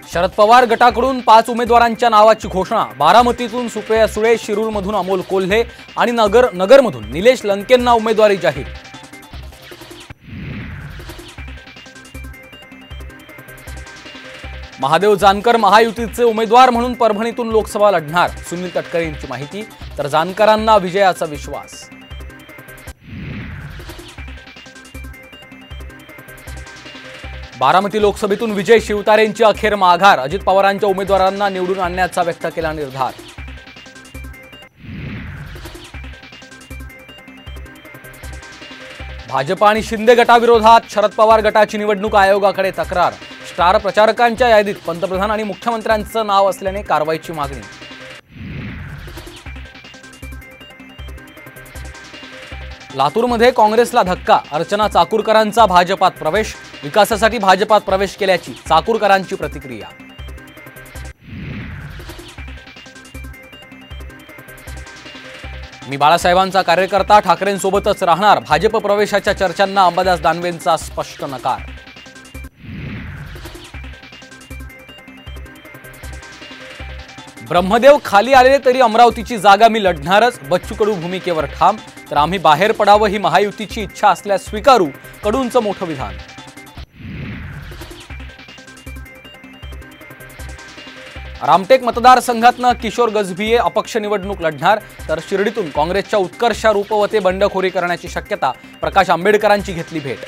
शरद पवार गटाकडून 5 उमेदवारांच्या नावाची घोषणा। बारामतीतून सुप्रिया सुळे, शिरूरमधून अमोल कोल्हे आणि नगरमधून निलेश लंकेंना उमेदवारी जाहीर। महादेव जानकर महायुतीचे उमेदवार म्हणून परभणीतून लोकसभा लढणार। सुनील तटकरे यांची माहिती। तर जानकरांना विजयाचा विश्वास। बारामती लोकसभेतून विजय शिवतारेंची अखेर माघार। अजित पवारांच्या उमेदवारांना निवडून आणण्याचा व्यक्त केला निर्धार। भाजप आणि शिंदे गटाविरोधात शरद पवार गटाची निवडणूक आयोगाकडे तक्रार। स्टार प्रचारकांच्या यादीत पंतप्रधान आणि मुख्यमंत्र्यांचं नाव असल्याने कारवाईची मागणी। लातूरमध्ये काँग्रेसला धक्का। अर्चना चाकूरकरांचा भाजपात प्रवेश। विकासासाठी भाजपात प्रवेश केल्याची चाकूरकरांची प्रतिक्रिया। मी बाळासाहेबांचा कार्यकर्ता, ठाकरेंसोबतच राहणार। भाजप प्रवेशाच्या चर्चांना अंबादास दानवेंचा स्पष्ट नकार। ब्रह्मदेव खाली आले तरी अमरावतीची जागा मी लढणारच। बच्चू कडू भूमिकेवर ठाम। तर आम्ही बाहेर पडावं ही महायुतीची इच्छा असल्यास स्वीकारू, कडूंचं मोठं विधान। रामटेक मतदारसंघातनं किशोर गजभिये अपक्ष निवडणूक लढणार। तर शिर्डीतून काँग्रेसच्या उत्कर्षा रूपवते बंडखोरी करण्याची शक्यता। प्रकाश आंबेडकरांची घेतली भेट।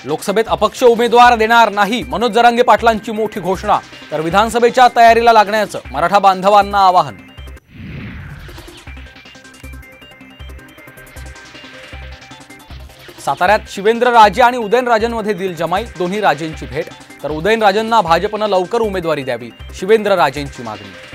लोकसभेत अपक्ष उमेदवार देणार नाही, मनोज जरांगे पाटलांची मोठी घोषणा। तर विधानसभेच्या तयारीला लागण्याचं मराठा बांधवांना आवाहन। साताऱ्यात शिवेंद्रराजे आणि उदयनराजेंमध्ये दिलजमाई। दोन्ही राजेंची भेट। तर उदयनराजेंना भाजपनं लवकर उमेदवारी द्यावी, शिवेंद्रराजेंची मागणी।